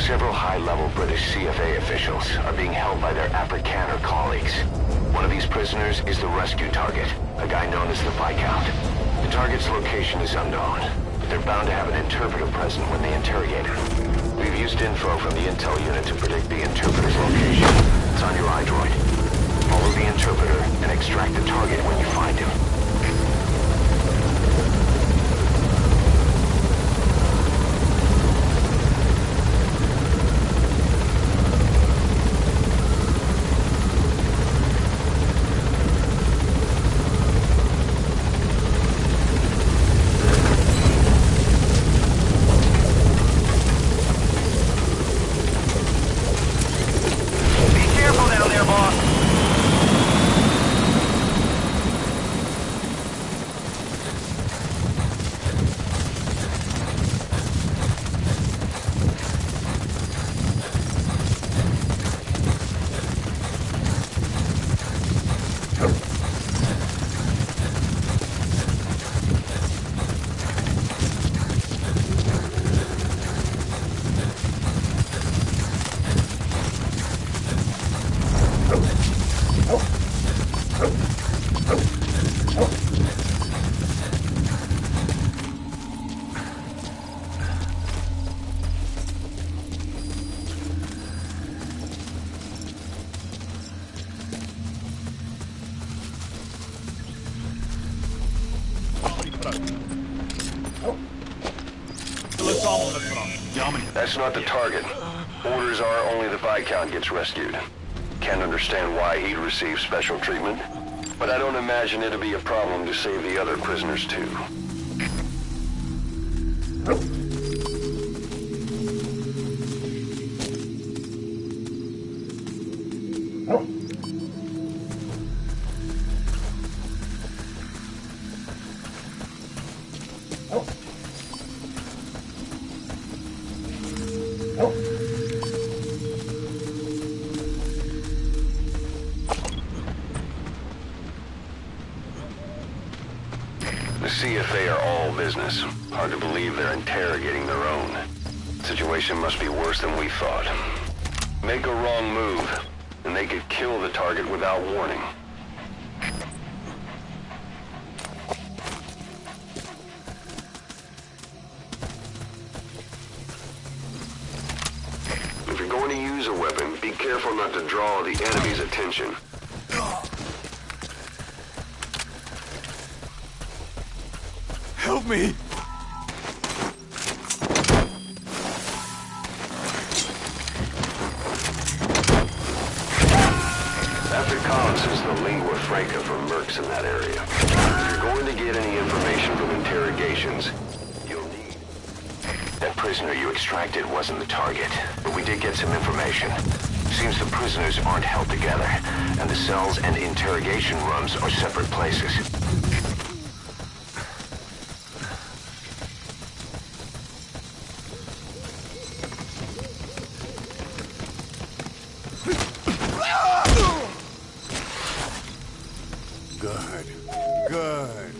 Several high-level British CFA officials are being held by their Afrikaner colleagues. One of these prisoners is the rescue target, a guy known as the Viscount. The target's location is unknown, but they're bound to have an interpreter present when they interrogate him. We've used info from the intel unit to predict the interpreter's location. It's on your iDroid. Follow the interpreter and extract the target when you find him. That's not the target. Orders are only the Viscount gets rescued. Can't understand why he'd receive special treatment, but I don't imagine it'll be a problem to save the other prisoners too. The CFA are all business. Hard to believe they're interrogating their own. Situation must be worse than we thought. Make a wrong move, and they could kill the target without warning. If you're going to use a weapon, be careful not to draw the enemy's attention. Help me! Afrikaans is the lingua franca for mercs in that area. If you're going to get any information from interrogations, you'll need... That prisoner you extracted wasn't the target, but we did get some information. Seems the prisoners aren't held together, and the cells and interrogation rooms are separate places. Good.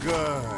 Good.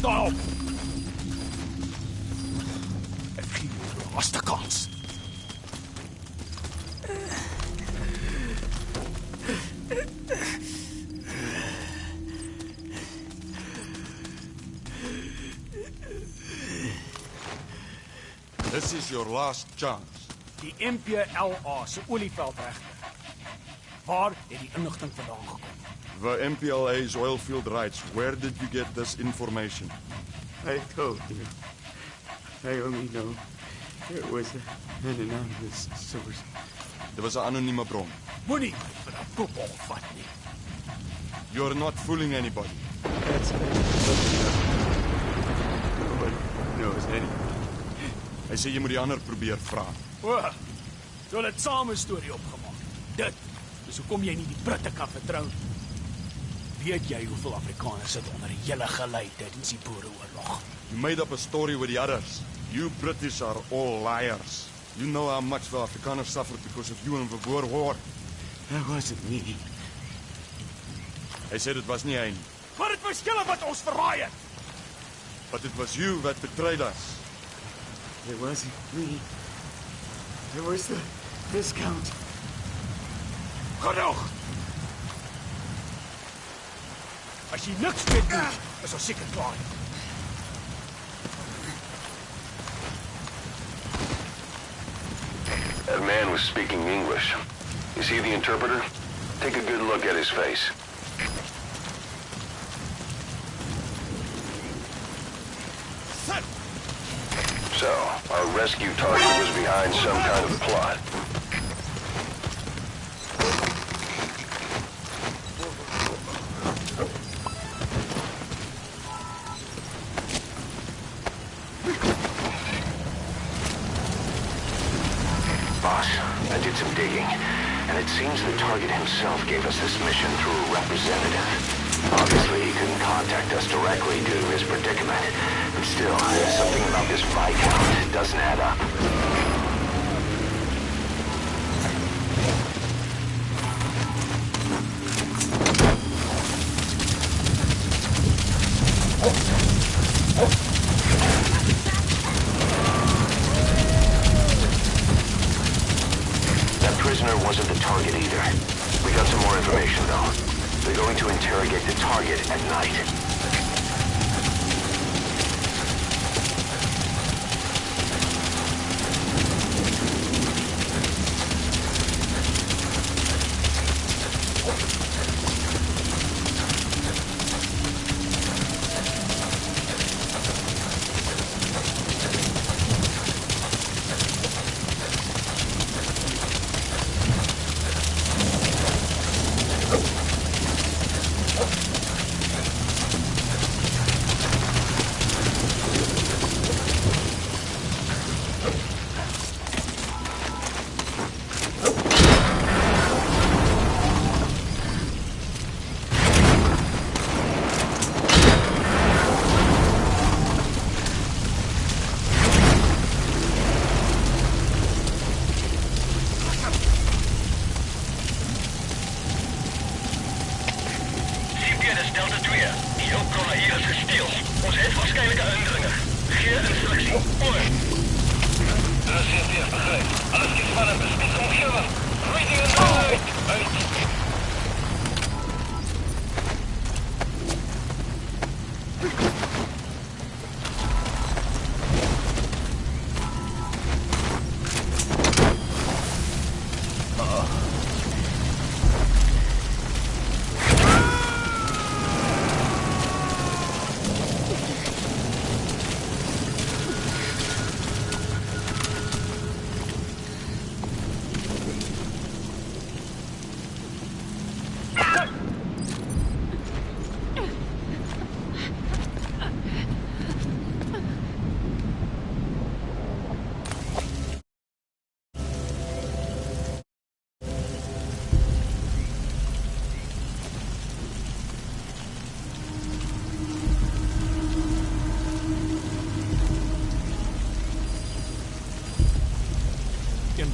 Stop! This is your last chance. Die MPLA se olieveld regte. Waar het die inligting vandaan gekom? The MPLA's oil field rights. Where did you get this information? I told you. I only know it was an anonymous source. Dit was 'n anonieme bron. Moenie my vir 'n voetbal vat nie. You're not fooling anybody. That's no one knows anything. Hy sê jy moet die ander probeer vra. O, so het same storie opgemaak. Dit is hoekom jy nie die Britte kan vertrou nie. Weet jy hoeveel Afrikaners sit onder die hele gelei tydens die Boereoorlog? You made up a story with the others. You British are all liars. You know how much the Afrikaners suffered because of you in the Boer War. That wasn't me. Hy sê dit was nie hy nie. Maar dit was julle wat ons verraai het. But it was you that betrayed us. It wasn't me. It was the discount. Genoeg! As jy niks weet nie, is ons seker klaar. That man was speaking English. Is he the interpreter? Take a good look at his face. So, our rescue target was behind some kind of plot. Boss, I did some digging, and it seems the target himself gave us this mission through a representative. Obviously, he couldn't contact us directly due to his predicament, but still, something about this Viscount doesn't add up. That prisoner wasn't the target either. We got some more information, though. They're going to interrogate the target at night.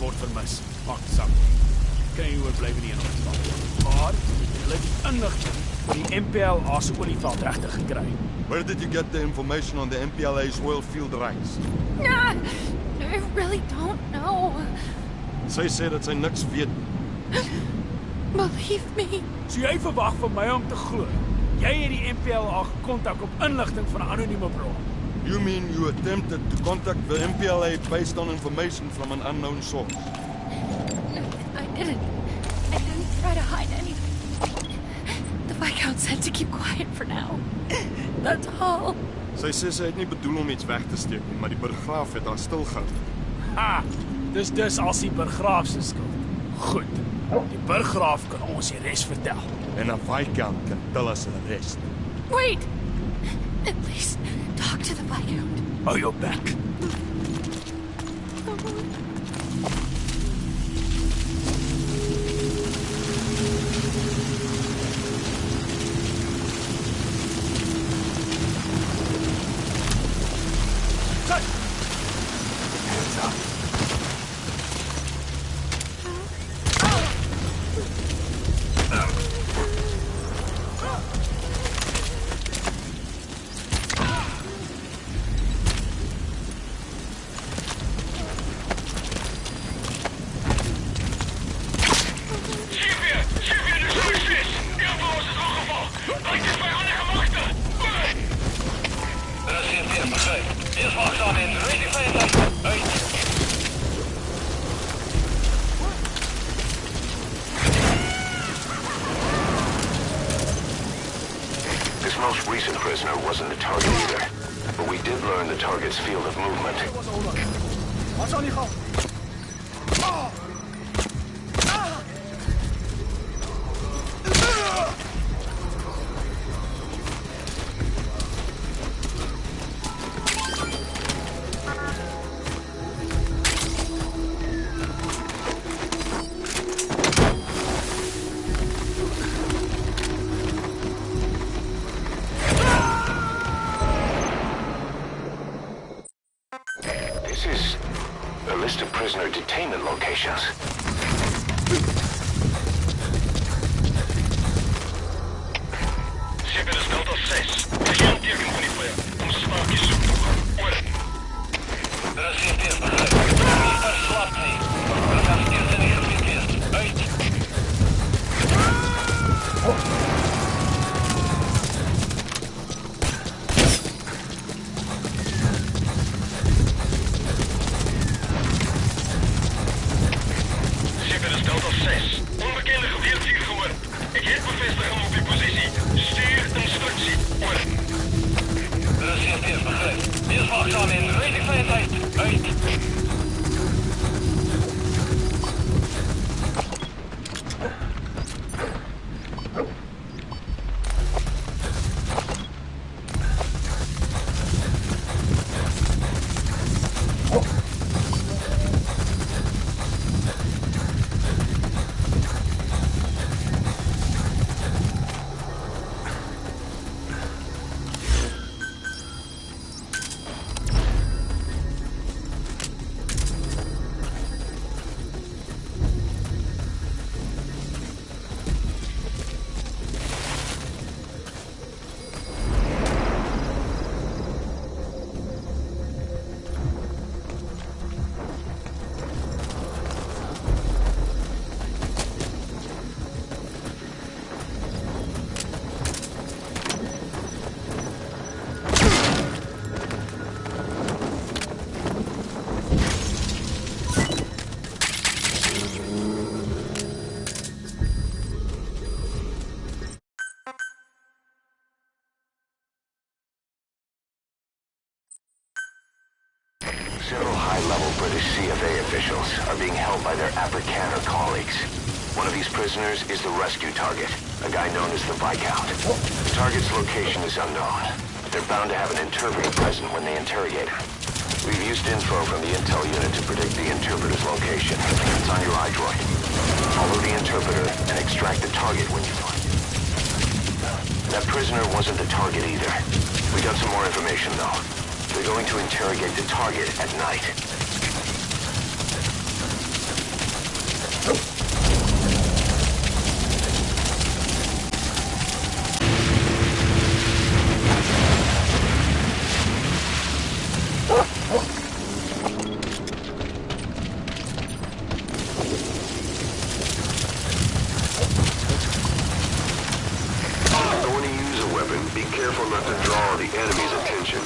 Word vermis. Maak sak. Kan jy oorbly in die inligting? Maar hulle het die inligting oor die MPLA se olieveld regte gekry. Where did you get the information on the MPLA's oil field rights? Nah, I really don't know. Sy sê dat sy niks weet. Believe me. So jy verwag van my om te glo. Jy het die MPLA gekontak op inligting van 'n anonieme bron. You mean you attempted to contact the MPLA based on information from an unknown source? I didn't try to hide anything. The Viscount said to keep quiet for now. That's all. Sy sê sy het nie bedoel om iets weg te steek nie, maar die burggraaf het haar stilgehou. Ha! Dis as die burggraaf se skuld. Goed. Die burggraaf kan ons die res vertel. En 'n Viscount kan tel us the rest. Wait! At least talk to the Viscount. Hou jou bek. This most recent prisoner wasn't the target either, but we did learn the target's field of movement. Wat's aan die gang? This is a list of prisoner detainment locations. Schipper is Delta 6. Er is geen teken van die vloer. Ons smaakjes zoeken. Oor. Er is geen teken begrijp. Niet verslapt niet. We gaan eerst in ieder verkeerd. Uit. Schipper is Delta 6. Onbekende geweer hier gehoord. Ik heet bevestigen op uw positie. Stuur instructie. Oor. Er is geen teken begrijp. Eerst wachtzaam in. Redelijk veiligheid. Uit. Several high-level British CFA officials are being held by their Afrikaner colleagues. One of these prisoners is the rescue target, a guy known as the Viscount. The target's location is unknown, but they're bound to have an interpreter present when they interrogate him. We've used info from the intel unit to predict the interpreter's location. It's on your iDroid. Follow the interpreter and extract the target when you find it. That prisoner wasn't the target either. We got some more information, though. They're going to interrogate the target at night. So when you use a weapon, be careful not to draw the enemy's attention.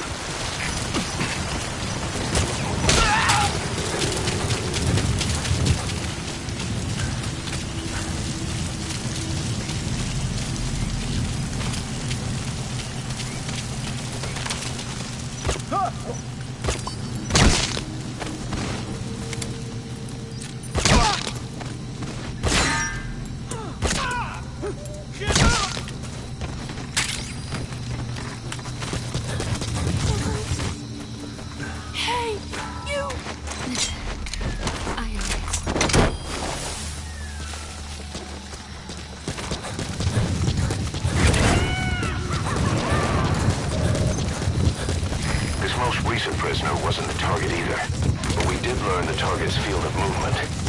Hey, you! This most recent prisoner wasn't the target either, but we did learn the target's field of movement.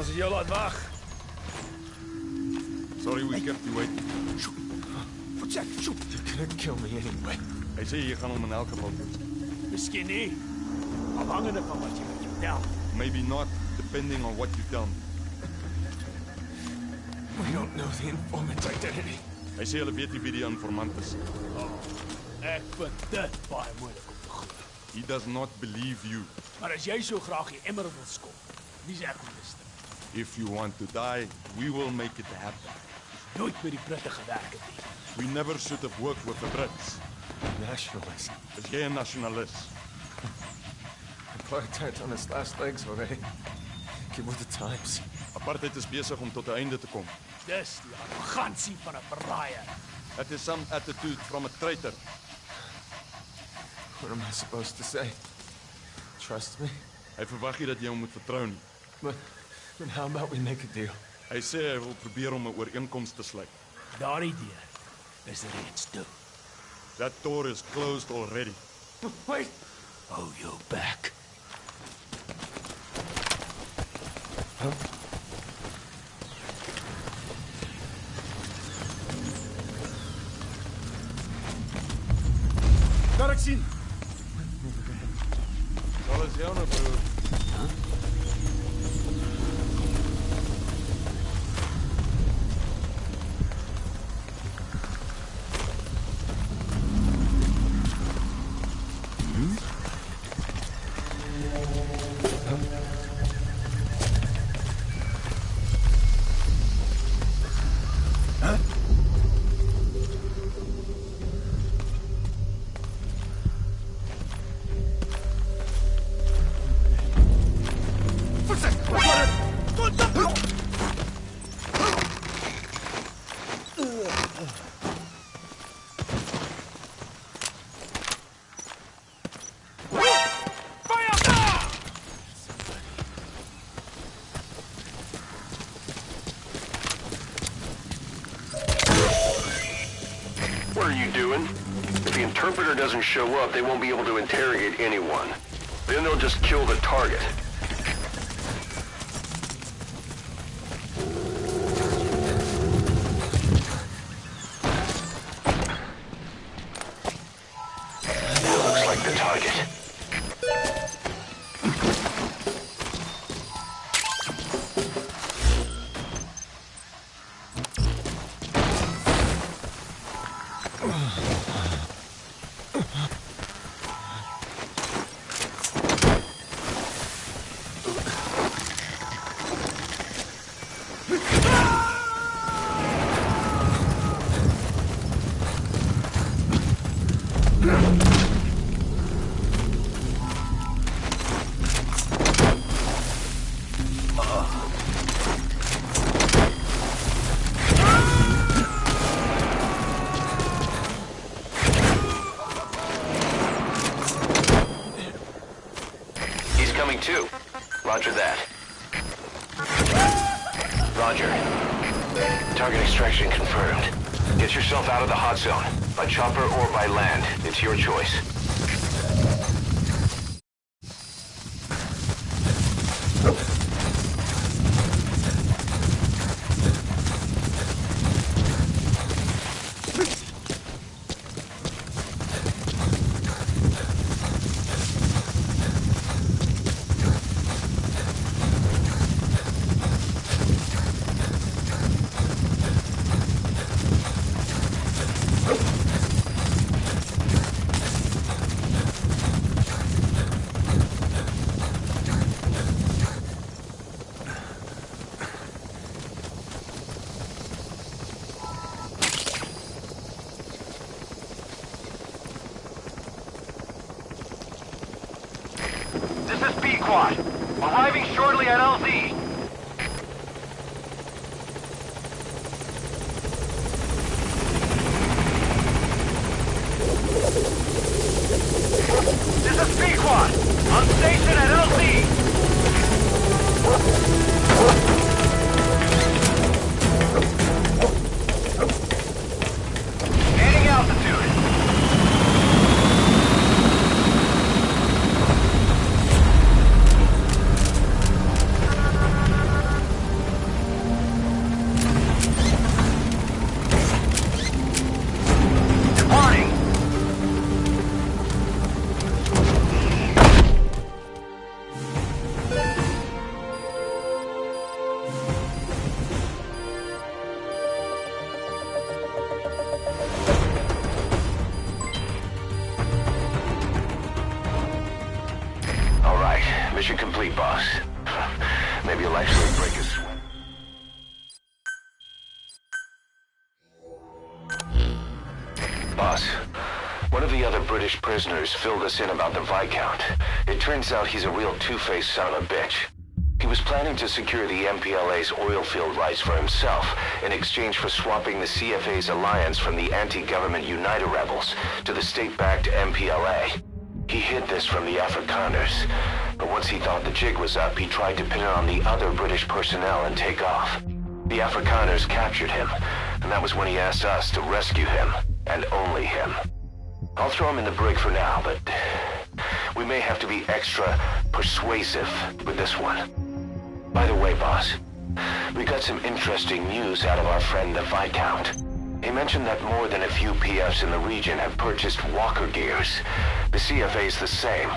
Ons het jou laat wag. Sorry we kept you waiting. Wat sê? Shoot. You're gonna kill me anyway. Hy sê jy gaan hom in elk geval dood. Miskien nie. Afhangende van wat jy met vertel. Maybe not, depending on what you tell me. We don't know the informant's identity. Hy sê hulle weet nie wie die informant is. Ek vind dit baie moeilik om te glo. He does not believe you. Maar as jy so graag die emmer wil skop, wie's ek om te stem? If you want to die, we will make it happen. Nooit met die Britte gewerk het nie. We never should have worked with the Brits. Nationalist. Is jy 'n nasionalis? Apartheid's on its last legs already. Get with the times. Apartheid is besig om tot 'n einde te kom. Dis die arrogansie van 'n verraaier. It is some attitude from a traitor. What am I supposed to say? Trust me? Hy verwag nie dat jy hom moet vertrou nie. But how about we make a deal? Hy sê hy wil probeer om 'n ooreenkoms te sluit. Daardie deur is reeds toe. That door is closed already. Wait! Hou jou back. Kan ek sien? Sal is jou nou, broer. What are you doing? If the interpreter doesn't show up, they won't be able to interrogate anyone. Then they'll just kill the target. That looks like the target. Too. Roger that. Roger. Target extraction confirmed. Get yourself out of the hot zone. By chopper or by land. It's your choice. squad. Arriving shortly at LZ. This is B squad. On station at LZ. Gaining altitude. Departing. All right, mission complete, boss. Maybe you'll actually break a sweat. Boss, one of the other British prisoners filled us in about the Viscount. It turns out he's a real two-faced son of a bitch. He was planning to secure the MPLA's oil field rights for himself in exchange for swapping the CFA's alliance from the anti-government United rebels to the state-backed MPLA. He hid this from the Afrikaners, but once he thought the jig was up, he tried to pin it on the other British personnel and take off. The Afrikaners captured him, and that was when he asked us to rescue him, and only him. I'll throw him in the brig for now, but we may have to be extra persuasive with this one. By the way, boss, we got some interesting news out of our friend the Viscount. He mentioned that more than a few PFs in the region have purchased walker gears. The CFA's the same.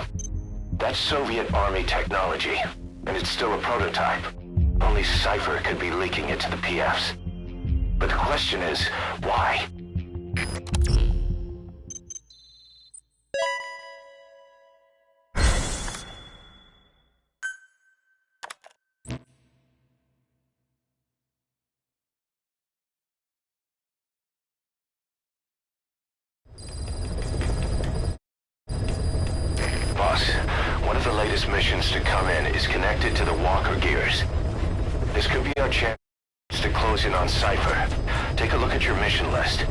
That's Soviet Army technology, and it's still a prototype. Only Cypher could be leaking it to the PFs. But the question is, why? Boss, one of the latest missions to come in is connected to the walker gears. This could be our chance to close in on Cypher. Take a look at your mission list.